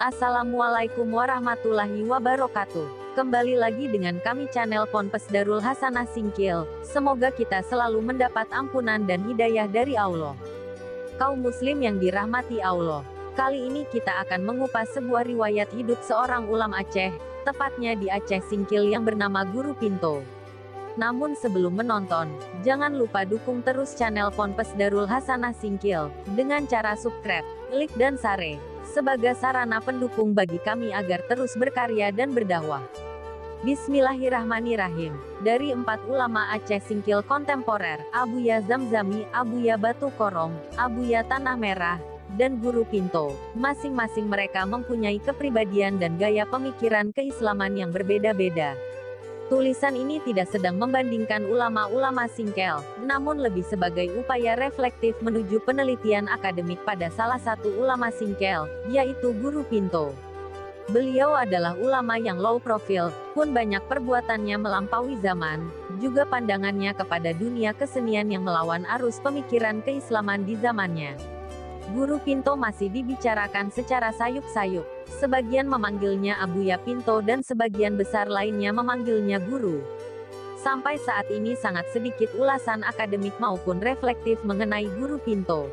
Assalamualaikum warahmatullahi wabarakatuh. Kembali lagi dengan kami channel Ponpes Darul Hasanah Singkil. Semoga kita selalu mendapat ampunan dan hidayah dari Allah. Kaum muslim yang dirahmati Allah. Kali ini kita akan mengupas sebuah riwayat hidup seorang ulama Aceh, tepatnya di Aceh Singkil yang bernama Guru Pinto. Namun sebelum menonton, jangan lupa dukung terus channel Ponpes Darul Hasanah Singkil dengan cara subscribe, like dan share sebagai sarana pendukung bagi kami agar terus berkarya dan berdakwah. Bismillahirrahmanirrahim. Dari 4 ulama Aceh Singkil kontemporer, Abuya Zamzami, Abuya Batu Korong, Abuya Tanah Merah, dan Guru Pinto, masing-masing mereka mempunyai kepribadian dan gaya pemikiran keislaman yang berbeda-beda. Tulisan ini tidak sedang membandingkan ulama-ulama Singkil, namun lebih sebagai upaya reflektif menuju penelitian akademik pada salah satu ulama Singkil, yaitu Guru Pinto. Beliau adalah ulama yang low profile, pun banyak perbuatannya melampaui zaman, juga pandangannya kepada dunia kesenian yang melawan arus pemikiran keislaman di zamannya. Guru Pinto masih dibicarakan secara sayup-sayup. Sebagian memanggilnya Abuya Pinto dan sebagian besar lainnya memanggilnya Guru. Sampai saat ini sangat sedikit ulasan akademik maupun reflektif mengenai Guru Pinto.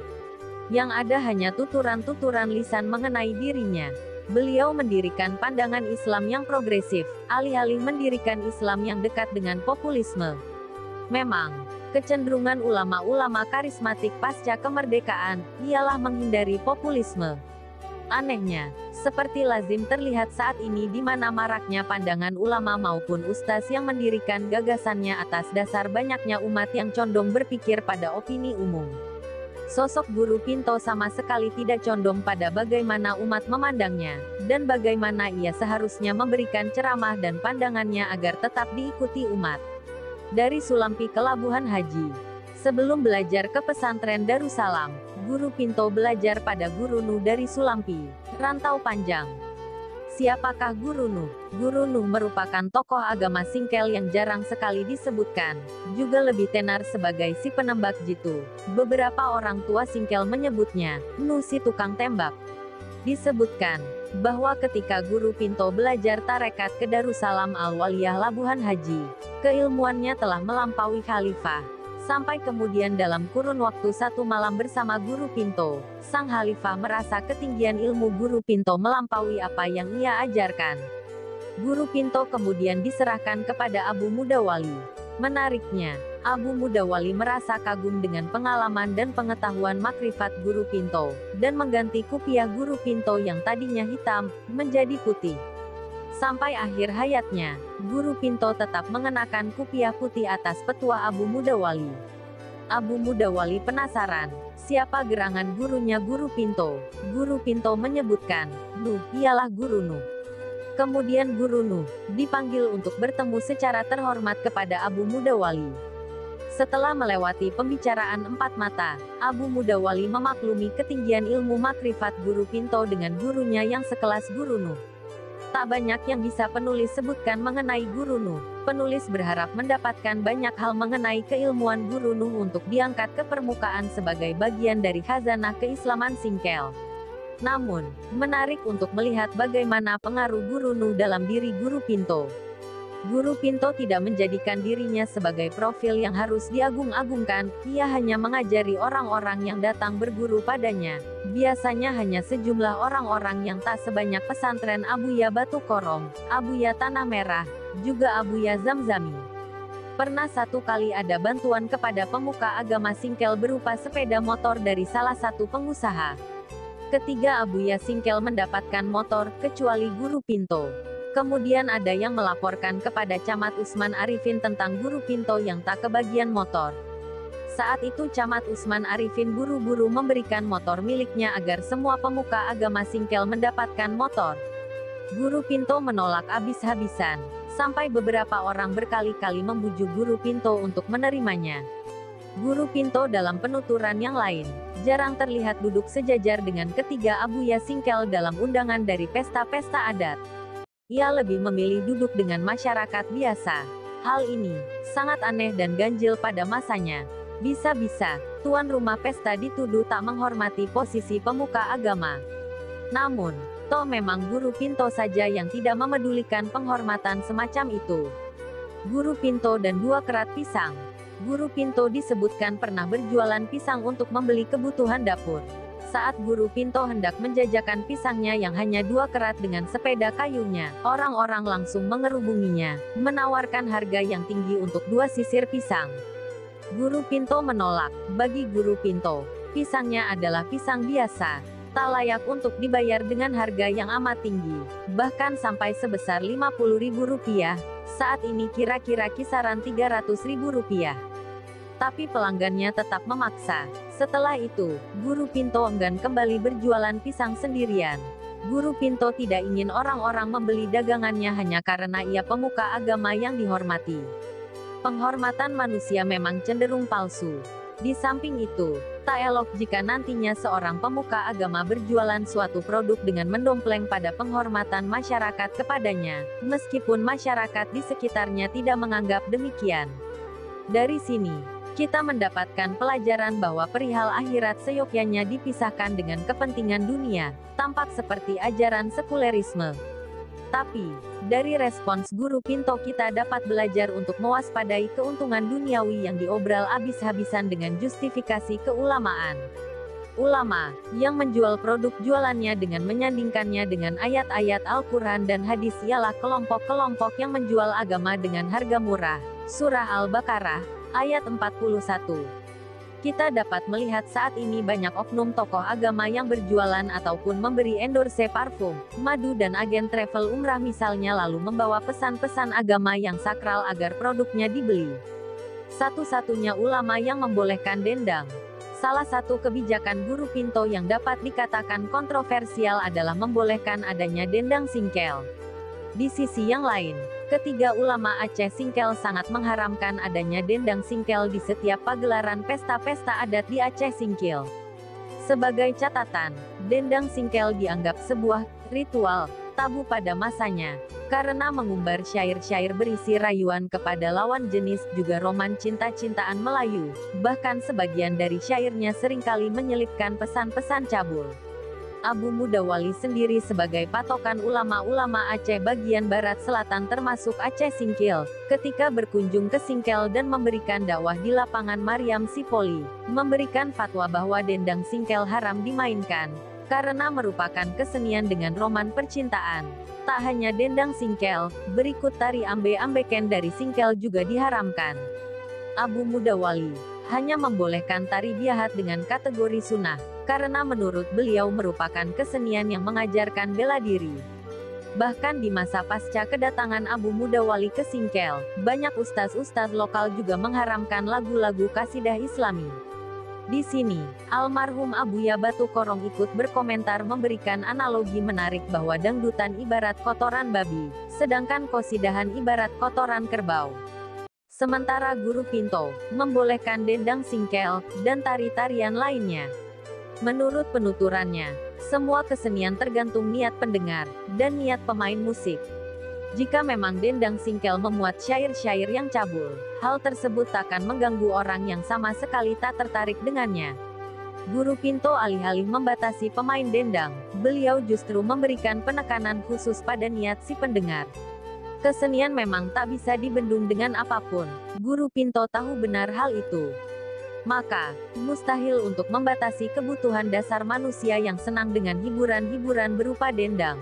Yang ada hanya tuturan-tuturan lisan mengenai dirinya. Beliau mendirikan pandangan Islam yang progresif, alih-alih mendirikan Islam yang dekat dengan populisme. Memang, kecenderungan ulama-ulama karismatik pasca kemerdekaan ialah menghindari populisme. Anehnya, seperti lazim terlihat saat ini di mana maraknya pandangan ulama maupun ustaz yang mendirikan gagasannya atas dasar banyaknya umat yang condong berpikir pada opini umum. Sosok Guru Pinto sama sekali tidak condong pada bagaimana umat memandangnya, dan bagaimana ia seharusnya memberikan ceramah dan pandangannya agar tetap diikuti umat. Dari Sulampi ke Labuhan Haji. Sebelum belajar ke pesantren Darussalam, Guru Pinto belajar pada Guru Nuh dari Sulampi, Rantau Panjang. Siapakah Guru Nuh? Guru Nuh merupakan tokoh agama Singkil yang jarang sekali disebutkan, juga lebih tenar sebagai si penembak jitu. Beberapa orang tua Singkil menyebutnya, Nuh si tukang tembak. Disebutkan bahwa ketika Guru Pinto belajar tarekat ke Darussalam Al-Waliyah Labuhan Haji, keilmuannya telah melampaui khalifah. Sampai kemudian dalam kurun waktu 1 malam bersama Guru Pinto, sang khalifah merasa ketinggian ilmu Guru Pinto melampaui apa yang ia ajarkan. Guru Pinto kemudian diserahkan kepada Abu Mudawali. Menariknya, Abu Mudawali merasa kagum dengan pengalaman dan pengetahuan makrifat Guru Pinto, dan mengganti kupiah Guru Pinto yang tadinya hitam, menjadi putih. Sampai akhir hayatnya, Guru Pinto tetap mengenakan kupiah putih atas petua Abu Mudawali. Abu Mudawali penasaran, siapa gerangan gurunya Guru Pinto? Guru Pinto menyebutkan, Nuh, ialah Guru Nuh. Kemudian Guru Nuh dipanggil untuk bertemu secara terhormat kepada Abu Mudawali. Setelah melewati pembicaraan 4 mata, Abu Mudawali memaklumi ketinggian ilmu makrifat Guru Pinto dengan gurunya yang sekelas Guru Nuh. Tak banyak yang bisa penulis sebutkan mengenai Guru Nuh. Penulis berharap mendapatkan banyak hal mengenai keilmuan Guru Nuh untuk diangkat ke permukaan sebagai bagian dari khazanah keislaman Singkil. Namun, menarik untuk melihat bagaimana pengaruh Guru Nuh dalam diri Guru Pinto. Guru Pinto tidak menjadikan dirinya sebagai profil yang harus diagung-agungkan, ia hanya mengajari orang-orang yang datang berguru padanya. Biasanya hanya sejumlah orang-orang yang tak sebanyak pesantren Abuya Batu Korong, Abuya Tanah Merah, juga Abuya Zamzami. Pernah satu kali ada bantuan kepada pemuka agama Singkil berupa sepeda motor dari salah satu pengusaha. Ketiga Abuya Singkil mendapatkan motor, kecuali Guru Pinto. Kemudian ada yang melaporkan kepada Camat Usman Arifin tentang Guru Pinto yang tak kebagian motor. Saat itu Camat Usman Arifin buru-buru memberikan motor miliknya agar semua pemuka agama Singkil mendapatkan motor. Guru Pinto menolak habis-habisan, sampai beberapa orang berkali-kali membujuk Guru Pinto untuk menerimanya. Guru Pinto dalam penuturan yang lain, jarang terlihat duduk sejajar dengan ketiga Abuya Singkil dalam undangan dari pesta-pesta adat. Ia lebih memilih duduk dengan masyarakat biasa. Hal ini sangat aneh dan ganjil pada masanya. Bisa-bisa, tuan rumah pesta dituduh tak menghormati posisi pemuka agama. Namun, Toh memang Guru Pinto saja yang tidak memedulikan penghormatan semacam itu. Guru Pinto dan 2 kerat pisang. Guru Pinto disebutkan pernah berjualan pisang untuk membeli kebutuhan dapur. Saat Guru Pinto hendak menjajakan pisangnya yang hanya 2 kerat dengan sepeda kayunya, orang-orang langsung mengerubunginya, menawarkan harga yang tinggi untuk 2 sisir pisang. Guru Pinto menolak. Bagi Guru Pinto, pisangnya adalah pisang biasa, tak layak untuk dibayar dengan harga yang amat tinggi, bahkan sampai sebesar Rp50.000, saat ini kira-kira kisaran Rp300.000. Tapi pelanggannya tetap memaksa. Setelah itu, Guru Pinto enggan kembali berjualan pisang sendirian. Guru Pinto tidak ingin orang-orang membeli dagangannya hanya karena ia pemuka agama yang dihormati. Penghormatan manusia memang cenderung palsu. Di samping itu, tak elok jika nantinya seorang pemuka agama berjualan suatu produk dengan mendompleng pada penghormatan masyarakat kepadanya, meskipun masyarakat di sekitarnya tidak menganggap demikian. Dari sini, kita mendapatkan pelajaran bahwa perihal akhirat seyogyanya dipisahkan dengan kepentingan dunia, tampak seperti ajaran sekulerisme. Tapi, dari respons Guru Pinto kita dapat belajar untuk mewaspadai keuntungan duniawi yang diobral habis-habisan dengan justifikasi keulamaan. Ulama, yang menjual produk jualannya dengan menyandingkannya dengan ayat-ayat Al-Quran dan hadis ialah kelompok-kelompok yang menjual agama dengan harga murah. Surah Al-Baqarah, ayat 41. Kita dapat melihat saat ini banyak oknum tokoh agama yang berjualan ataupun memberi endorse parfum, madu dan agen travel umrah misalnya lalu membawa pesan-pesan agama yang sakral agar produknya dibeli. Satu-satunya ulama yang membolehkan dendang. Salah satu kebijakan Guru Pinto yang dapat dikatakan kontroversial adalah membolehkan adanya dendang singkel. Di sisi yang lain, ketiga ulama Aceh Singkel sangat mengharamkan adanya dendang singkel di setiap pagelaran pesta-pesta adat di Aceh Singkil. Sebagai catatan, dendang singkel dianggap sebuah ritual tabu pada masanya, karena mengumbar syair-syair berisi rayuan kepada lawan jenis juga roman cinta-cintaan Melayu, bahkan sebagian dari syairnya seringkali menyelipkan pesan-pesan cabul. Abu Mudawali sendiri sebagai patokan ulama-ulama Aceh bagian barat selatan termasuk Aceh Singkil, ketika berkunjung ke Singkel dan memberikan dakwah di lapangan Mariam Sipoli, memberikan fatwa bahwa dendang singkel haram dimainkan, karena merupakan kesenian dengan roman percintaan. Tak hanya dendang singkel, berikut tari ambe-ambeken dari Singkel juga diharamkan. Abu Mudawali hanya membolehkan tari biahat dengan kategori sunnah, karena menurut beliau merupakan kesenian yang mengajarkan bela diri. Bahkan di masa pasca kedatangan Abu Mudawali ke Singkel, banyak ustaz-ustaz lokal juga mengharamkan lagu-lagu kasidah Islami. Di sini, almarhum Abuya Batu Korong ikut berkomentar memberikan analogi menarik bahwa dangdutan ibarat kotoran babi, sedangkan qosidahan ibarat kotoran kerbau. Sementara Guru Pinto membolehkan dendang singkel dan tari-tarian lainnya. Menurut penuturannya, semua kesenian tergantung niat pendengar dan niat pemain musik. Jika memang dendang singkel memuat syair-syair yang cabul, hal tersebut takkan mengganggu orang yang sama sekali tak tertarik dengannya. Guru Pinto alih-alih membatasi pemain dendang, beliau justru memberikan penekanan khusus pada niat si pendengar. Kesenian memang tak bisa dibendung dengan apapun. Guru Pinto tahu benar hal itu. Maka, mustahil untuk membatasi kebutuhan dasar manusia yang senang dengan hiburan-hiburan berupa dendang.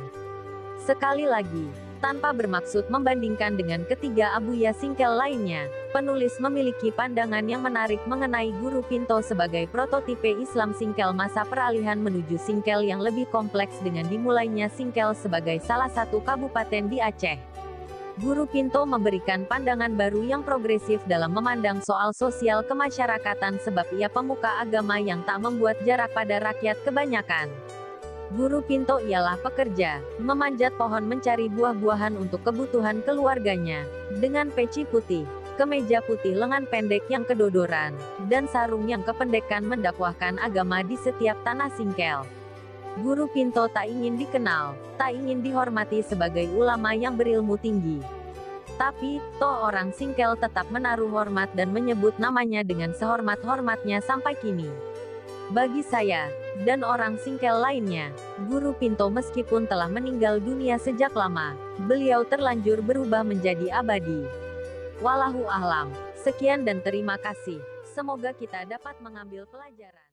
Sekali lagi, tanpa bermaksud membandingkan dengan ketiga Abuya Singkel lainnya, penulis memiliki pandangan yang menarik mengenai Guru Pinto sebagai prototipe Islam Singkel masa peralihan menuju Singkel yang lebih kompleks dengan dimulainya Singkel sebagai salah satu kabupaten di Aceh. Guru Pinto memberikan pandangan baru yang progresif dalam memandang soal sosial kemasyarakatan sebab ia pemuka agama yang tak membuat jarak pada rakyat kebanyakan. Guru Pinto ialah pekerja, memanjat pohon mencari buah-buahan untuk kebutuhan keluarganya, dengan peci putih, kemeja putih lengan pendek yang kedodoran, dan sarung yang kependekan mendakwahkan agama di setiap tanah Singkel. Guru Pinto tak ingin dikenal, tak ingin dihormati sebagai ulama yang berilmu tinggi. Tapi, toh orang Singkel tetap menaruh hormat dan menyebut namanya dengan sehormat-hormatnya sampai kini. Bagi saya, dan orang Singkel lainnya, Guru Pinto meskipun telah meninggal dunia sejak lama, beliau terlanjur berubah menjadi abadi. Wallahu a'lam. Sekian dan terima kasih. Semoga kita dapat mengambil pelajaran.